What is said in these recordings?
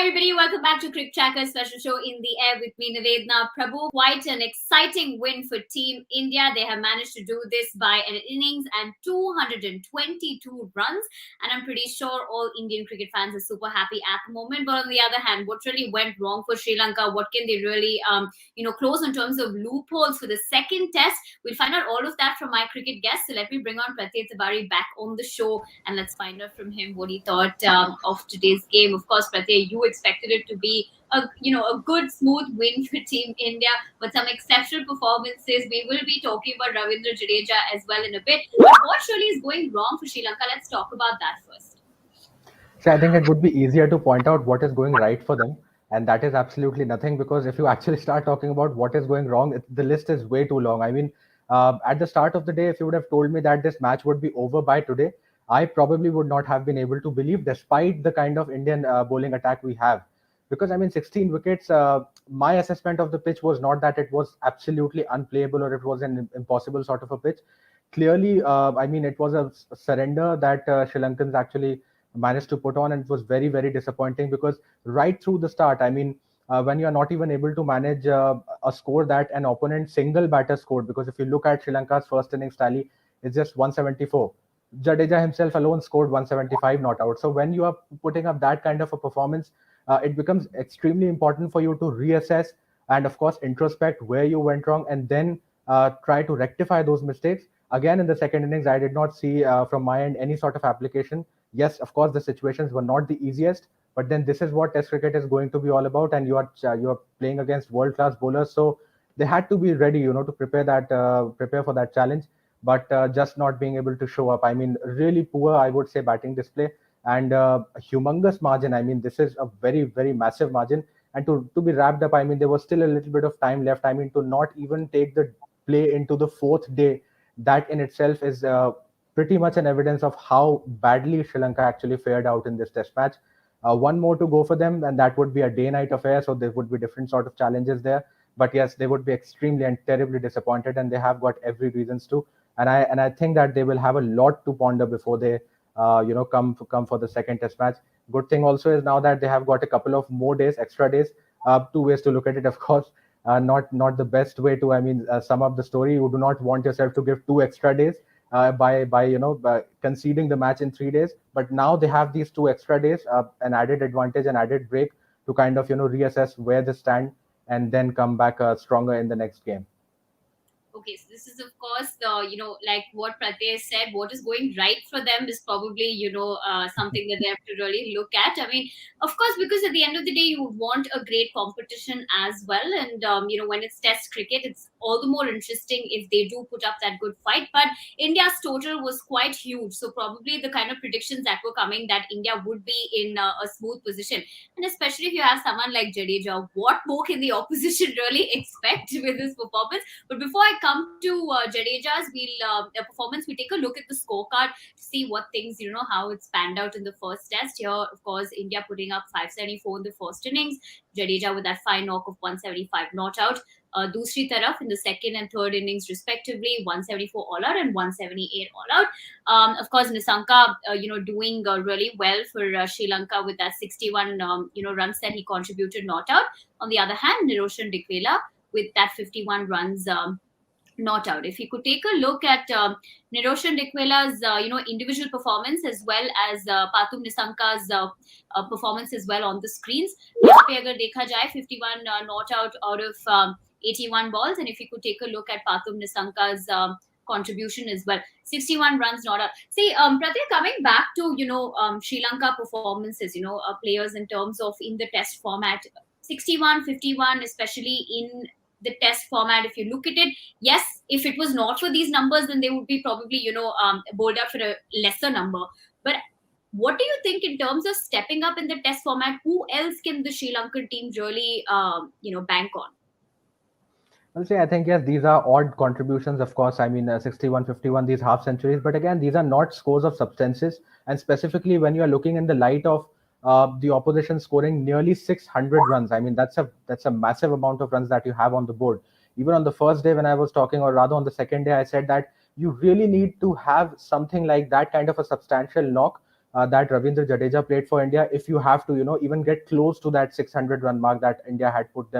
everybody, welcome back to Cricket Tracker's special show in the air with me, Navedna Prabhu. Quite an exciting win for Team India. They have managed to do this by an innings and 222 runs, and I'm pretty sure all Indian cricket fans are super happy at the moment. But on the other hand, what really went wrong for Sri Lanka? What can they really, close in terms of loopholes for the second test? We'll find out all of that from my cricket guest. So let me bring on Pratyay Tiwari back on the show, and let's find out from him what he thought of today's game. Of course, Pratyay, you expected it to be a good smooth win for Team India, but some exceptional performances. We will be talking about Ravindra Jadeja as well in a bit. But what really is going wrong for Sri Lanka? Let's talk about that first. So I think it would be easier to point out what is going right for them, and that is absolutely nothing, because if you actually start talking about what is going wrong, the list is way too long. I mean, at the start of the day, if you would have told me that this match would be over by today, I probably would not have been able to believe, despite the kind of Indian bowling attack we have. Because I mean, 16 wickets, my assessment of the pitch was not that it was absolutely unplayable or it was an impossible sort of a pitch. Clearly, I mean, it was a surrender that Sri Lankans actually managed to put on, and it was very, very disappointing, because right through the start, I mean, when you are not even able to manage a score that an opponent single batter scored, because if you look at Sri Lanka's first innings tally, it's just 174. Jadeja himself alone scored 175 not out. So when you are putting up that kind of a performance, it becomes extremely important for you to reassess and, of course, introspect where you went wrong, and then try to rectify those mistakes. Again, in the second innings, I did not see from my end any sort of application. Yes, of course, the situations were not the easiest, but then this is what Test cricket is going to be all about, and you are playing against world class bowlers, so they had to be ready, to prepare for that challenge. But just not being able to show up. I mean, really poor, I would say, batting display, and a humongous margin. I mean, this is a very, very massive margin, and to be wrapped up, I mean, there was still a little bit of time left. I mean, to not even take the play into the fourth day, that in itself is pretty much an evidence of how badly Sri Lanka actually fared out in this test match. One more to go for them, and that would be a day-night affair, so there would be different sort of challenges there. But yes, they would be extremely and terribly disappointed, and they have got every reasons to. And I think that they will have a lot to ponder before they come for the second test match. Good thing also is now that they have got a couple of more days, extra days. Two ways to look at it, of course. Not the best way to, I mean, sum up the story. You do not want yourself to give 2 extra days by conceding the match in 3 days. But now they have these 2 extra days, an added advantage, an added break to kind of reassess where they stand, and then come back stronger in the next game. Okay, so this is of course like what Pratyay said. What is going right for them is probably something that they have to really look at. I mean, of course, because at the end of the day, you would want a great competition as well, and when it's Test cricket, it's all the more interesting if they do put up that good fight. But India's total was quite huge, so probably the kind of predictions that were coming that India would be in a smooth position, and especially if you have someone like Jadeja, what more can the opposition really expect with this performance? But before I come to Jadeja's performance, we take a look at the scorecard to see what things, how it's panned out in the first test. Here, of course, India putting up 574 in the first innings. Jadeja with that fine knock of 175 not out. Dusri taraf in the second and third innings respectively, 174 all out and 178 all out. Of course, Nissanka, doing really well for Sri Lanka with that 61, runs that he contributed not out. On the other hand, Niroshan Dikwela with that 51 runs not out. If you could take a look at Niroshan Dikwela's individual performance as well as Pathum Nissanka's performance as well on the screens. Yahan pe agar dekha jaye, 51 not out of 81 balls, and if you could take a look at Pathum Nissanka's contribution as well, 61 runs not out. See, Pratyay, coming back to Sri Lanka performances, players in terms of in the test format, 61, 51, especially in the test format, if you look at it, yes, if it was not for these numbers, then they would be probably bowled up for a lesser number. But what do you think in terms of stepping up in the test format? Who else can the Sri Lankan team really bank on? I'll say, I think, yes, these are odd contributions, of course. I mean, 61, 51, these half centuries. But again, these are not scores of substances. And specifically, when you are looking in the light of the opposition scoring nearly 600 runs, I mean, that's a massive amount of runs that you have on the board. Even on the first day when I was talking, or rather on the second day, I said that you really need to have something like that kind of a substantial knock that Ravindra Jadeja played for India, if you have to, even get close to that 600 run mark that India had put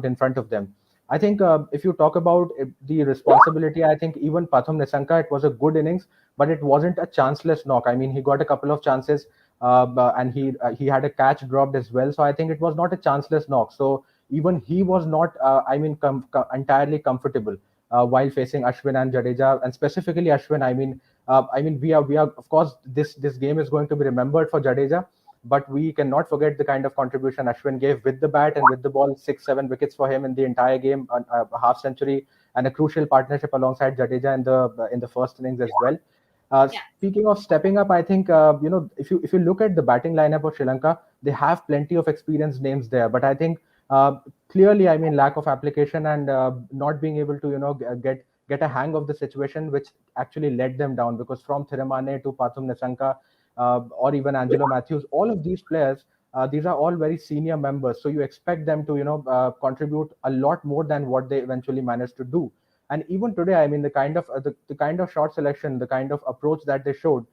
in front of them. I think if you talk about the responsibility, I think even Pathum Nisanka, it was a good innings, but it wasn't a chanceless knock. I mean, he got a couple of chances, and he had a catch dropped as well. So I think it was not a chanceless knock. So even he was not, entirely comfortable while facing Ashwin and Jadeja, and specifically Ashwin. We are of course, this game is going to be remembered for Jadeja, but we cannot forget the kind of contribution Ashwin gave with the bat and with the ball. 6-7 wickets for him in the entire game, a half century, and a crucial partnership alongside Jadeja in the first innings as well. Yeah. Speaking of stepping up, I think if you look at the batting lineup of Sri Lanka, they have plenty of experienced names there. But I think clearly, I mean, lack of application and not being able to get a hang of the situation, which actually led them down. Because from Thiramane to Pathum Nisanka, or even Angelo Matthews, all of these players, these are all very senior members. So you expect them to contribute a lot more than what they eventually managed to do. And even today, I mean, the kind of shot selection, the kind of approach that they showed,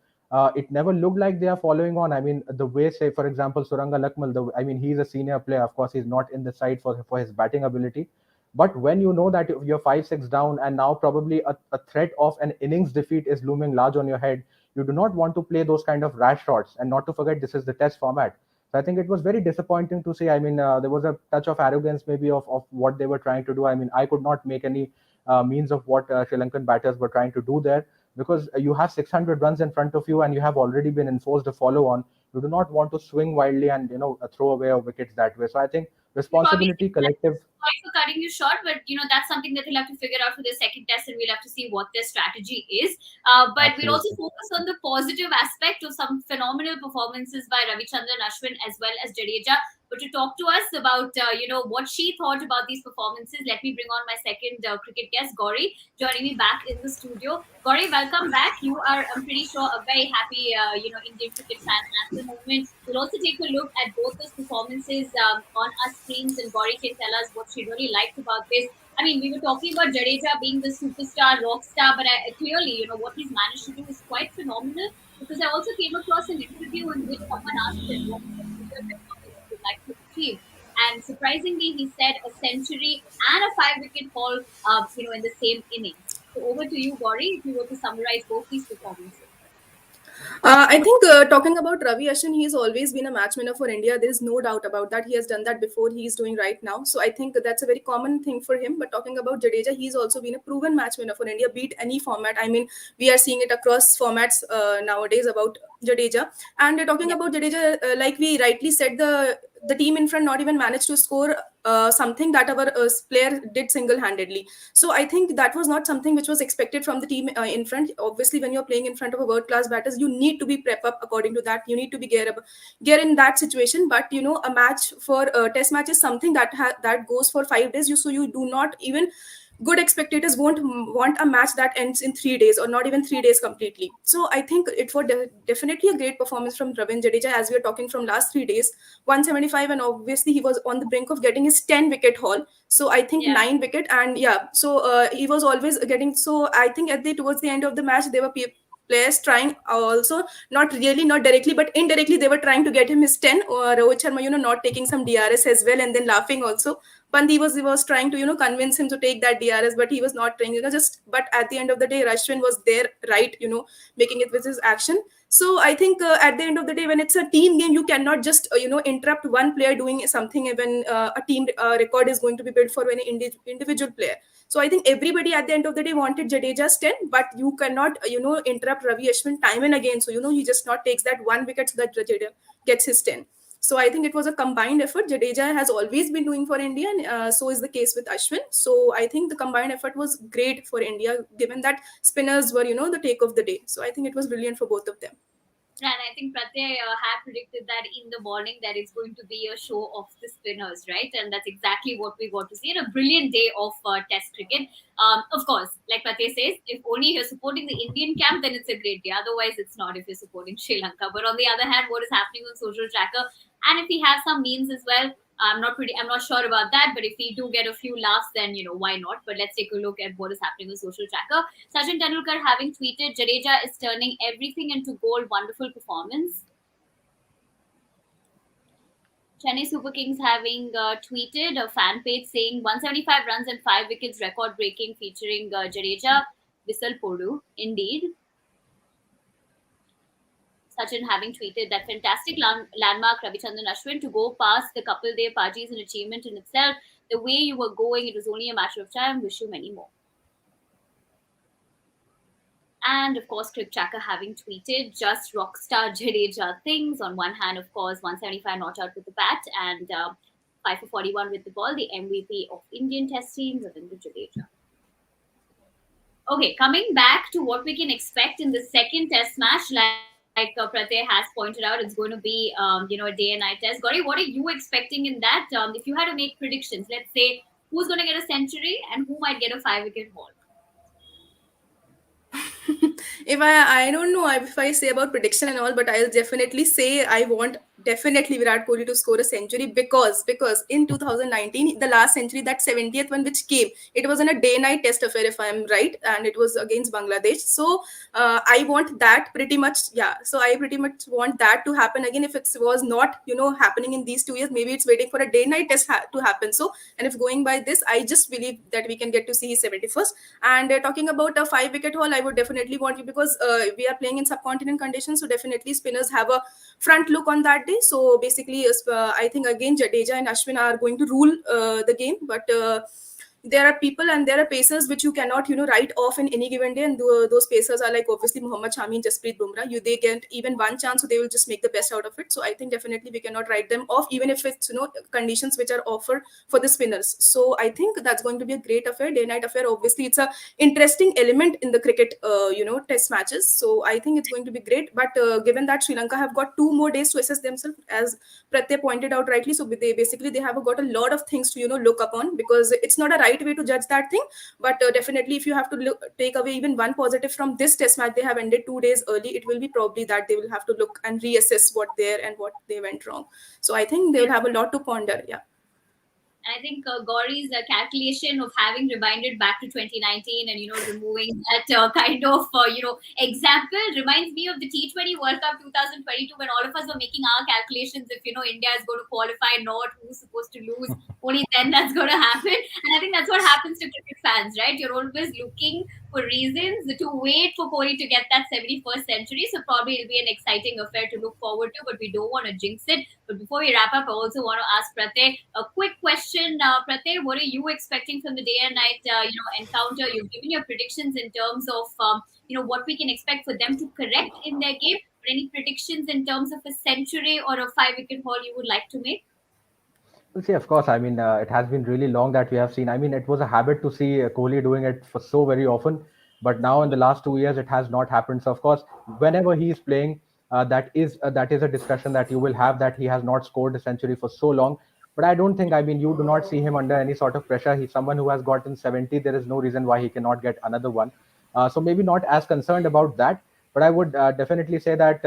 it never looked like they are following on. I mean, the way, say, for example, Suranga Lakmal, I mean, he's a senior player. Of course, he's not in the side for his batting ability. But when you know that you're 5-6 down, and now probably a threat of an innings defeat is looming large on your head, you do not want to play those kind of rash shots. And not to forget, this is the test format. So I think it was very disappointing to see. I mean, there was a touch of arrogance maybe of what they were trying to do. I mean, I could not make any means of what Sri Lankan batters were trying to do there, because you have 600 runs in front of you and you have already been enforced a follow on. You do not want to swing wildly and throw away wickets that way. So I think You probably responsibility, think that, collective. sorry for cutting you short, but that's something that we'll have to figure out for the second test, and we'll have to see what their strategy is. But we'll also Absolutely. focus on the positive aspect of some phenomenal performances by Ravichandran Ashwin as well as Jadeja. But to talk to us about what she thought about these performances, let me bring on my second cricket guest, Gauri, joining me back in the studio. Gauri, welcome back. You are, I'm pretty sure, a very happy Indian cricket fan at the moment. We'll also take a look at both those performances on our screens, and Gauri can tell us what she really liked about this. I mean, we were talking about Jadeja being the superstar, rock star, but clearly, what he's managed to do is quite phenomenal. Because I also came across an interview in which someone asked him what the bigger record he would like to achieve. And surprisingly, he said a century and a 5 wicket haul, in the same innings. So over to you, Gauri, if you were to summarize both these performances. I think talking about Ravi Ashwin, he's always been a match winner for India. There is no doubt about that. He has done that before. He is doing right now. So I think that's a very common thing for him. But talking about Jadeja, he's also been a proven match winner for India, beat any format. I mean, we are seeing it across formats nowadays about Jadeja. And talking Yeah. about Jadeja, like we rightly said, the team in front not even managed to score something that our player did single-handedly. So I think that was not something which was expected from the team in front. Obviously, when you're playing in front of a world-class batters, you need to be prep up according to that. You need to be gear in that situation. But a match for a test match is something that goes for 5 days. So you do not even good spectators won't want a match that ends in 3 days or not even 3 days completely. So I think it was definitely a great performance from Ravin Jadeja as we are talking from last 3 days. 175, and obviously he was on the brink of getting his 10 wicket haul. So I think Yeah. 9 wicket, and yeah, so he was always getting. So I think at the towards the end of the match, there were players trying also, not really, not directly, but indirectly, they were trying to get him his 10. Or Rohit Sharma, not taking some DRS as well, and then laughing also. Pandi was trying to convince him to take that DRS, but he was not trying. Just but at the end of the day, Rashwin was there, right? Making it with his action. So I think at the end of the day, when it's a team game, you cannot just interrupt one player doing something when a team record is going to be built for any individual player. So I think everybody at the end of the day wanted Jadeja's 10, but you cannot interrupt Ravi Ashwin time and again. So he just not takes that 1 wicket so that Jadeja gets his 10. So I think it was a combined effort. Jadeja has always been doing for India, and so is the case with Ashwin. So I think the combined effort was great for India, given that spinners were, the take of the day. So I think it was brilliant for both of them. And I think Pratyay had predicted that in the morning that it's going to be a show of the spinners, right? And that's exactly what we got to see. And a brilliant day of Test cricket. Of course, like Pratyay says, if only you're supporting the Indian camp, then it's a great day. Otherwise, it's not if you're supporting Sri Lanka. But on the other hand, what is happening on social tracker, and if we have some memes as well, I'm not sure about that, but if we do get a few laughs, then why not? But let's take a look at what is happening with social tracker. Sachin Tendulkar having tweeted, Jadeja is turning everything into gold. Wonderful performance. Chennai Super Kings having tweeted a fan page saying 175 runs and 5 wickets, record breaking, featuring Jadeja, Vissal Podu. Indeed. Sachin having tweeted that fantastic landmark Ravichandran Ashwin to go past the couple day Paji is an achievement in itself. The way you were going, it was only a matter of time. Wish you many more. And of course, Clip Tracker having tweeted just rockstar Jadeja things. On one hand, of course, 175 not out with the bat and 5 for 41 with the ball, the MVP of Indian Test teams, Ravindra Jadeja. Okay, coming back to what we can expect in the second Test match, like Pratay has pointed out, it's going to be a day and night test. Gauri, what are you expecting in that? If you had to make predictions, let's say who's going to get a century and who might get a 5 wicket haul. If I don't know if I say about prediction and all, but I'll definitely say I want definitely Virat Kohli to score a century because in 2019 the last century, that 70th one which came, it was in a day night test affair if I'm right, and it was against Bangladesh. So I want that pretty much, yeah. So I pretty much want that to happen again. If it was not happening in these 2 years, maybe it's waiting for a day night test to happen. So, and if going by this, I just believe that we can get to see his 71st. And talking about a 5 wicket haul, I would definitely want you because we are playing in subcontinent conditions, so definitely spinners have a front look on that day. So basically, I think again Jadeja and Ashwin are going to rule the game, but there are people and there are pacers which you cannot write off in any given day, and those pacers are like obviously Muhammad Shami and Jasprit Bumrah. They get even one chance, so they will just make the best out of it. So I think definitely we cannot write them off, even if it's conditions which are offered for the spinners. So I think that's going to be a great affair, day night affair. Obviously it's a interesting element in the cricket test matches, so I think it's going to be great. But given that Sri Lanka have got 2 more days to assess themselves, as Pratyay pointed out rightly, so they have got a lot of things to look upon, because it's not a right way to judge that thing. But definitely, if you have to take away even one positive from this test match, they have ended 2 days early, it will be probably that they will have to look and reassess what there and what they went wrong. So I think they will have a lot to ponder. Yeah. And I think Gauri's calculation of having rewinded back to 2019 and removing that kind of example reminds me of the T20 World Cup 2022, when all of us were making our calculations if India is going to qualify, not who's supposed to lose. Only then that's going to happen. And I think that's what happens to cricket fans, right? You're always looking for reasons to wait for Kohli to get that 71st century. So probably it'll be an exciting affair to look forward to, but we don't want to jinx it. But before we wrap up, I also want to ask Pratay a quick question. Pratay, what are you expecting from the day and night encounter? You've given your predictions in terms of what we can expect for them to correct in their game. But any predictions in terms of a century or a 5 wicket haul you would like to make? Well, see, of course, I mean, it has been really long that we have seen. I mean, it was a habit to see Kohli doing it for so very often, but now in the last 2 years, it has not happened. So, of course, whenever he is playing, that is a discussion that you will have, that he has not scored a century for so long. But I don't think, I mean, you do not see him under any sort of pressure. He's someone who has gotten 70. There is no reason why he cannot get another one. So maybe not as concerned about that. But I would definitely say that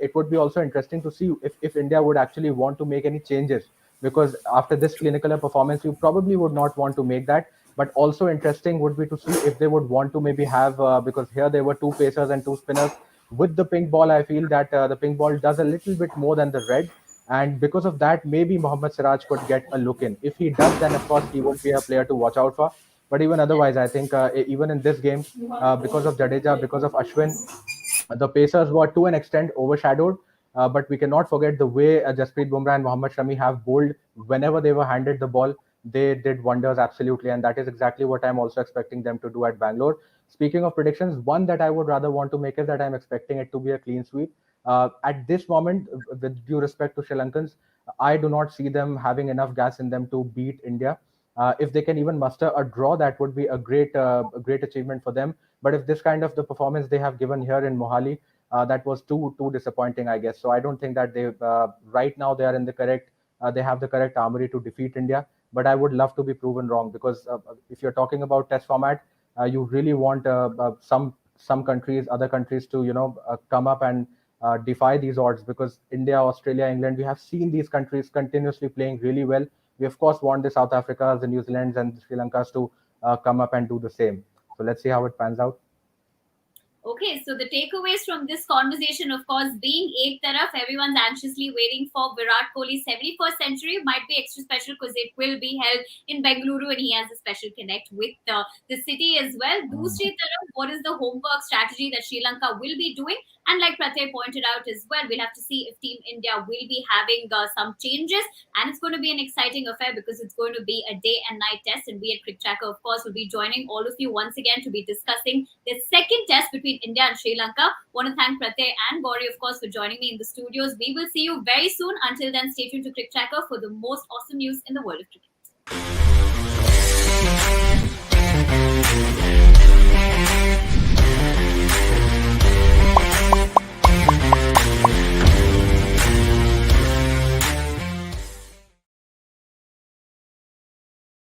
it would be also interesting to see if India would actually want to make any changes, because after this clinical performance, you probably would not want to make that. But also interesting would be to see if they would want to maybe have, because here there were two pacers and two spinners. With the pink ball, I feel that the pink ball does a little bit more than the red. And because of that, maybe Mohammad Siraj could get a look in. If he does, then of course he would be a player to watch out for. But even otherwise, I think even in this game, because of Jadeja, because of Ashwin, the Pacers were to an extent overshadowed, but we cannot forget the way Jasprit Bumrah and Mohammad Shami have bowled whenever they were handed the ball. They did wonders, absolutely, and that is exactly what I'm also expecting them to do at Bangalore. Speaking of predictions, one that I would rather want to make is that I'm expecting it to be a clean sweep. At this moment, with due respect to Sri Lankans, I do not see them having enough gas in them to beat India. If they can even muster a draw, that would be a great achievement for them. But if this kind of the performance they have given here in Mohali, that was too disappointing, I guess. So I don't think that they right now they are in the correct. They have the correct armory to defeat India. But I would love to be proven wrong, because if you're talking about test format, you really want some countries, other countries to come up and defy these odds, because India, Australia, England, we have seen these countries continuously playing really well. We of course want the South Africas, the New Zealands, and the Sri Lankas to come up and do the same. So let's see how it pans out. Okay, so the takeaways from this conversation, of course, being eighth taraf, everyone's anxiously waiting for Virat Kohli's 71st century. Might be extra special because it will be held in Bengaluru and he has a special connect with the city as well. Dusri taraf, what is the homework strategy that Sri Lanka will be doing? And like Pratay pointed out as well, we'll have to see if Team India will be having some changes. And it's going to be an exciting affair because it's going to be a day and night test. And we at Crick Tracker, of course, will be joining all of you once again to be discussing the second test between India and Sri Lanka. Want to thank Pratay and Gauri, of course, for joining me in the studios. We will see you very soon. Until then, stay tuned to Crick Tracker for the most awesome news in the world of cricket.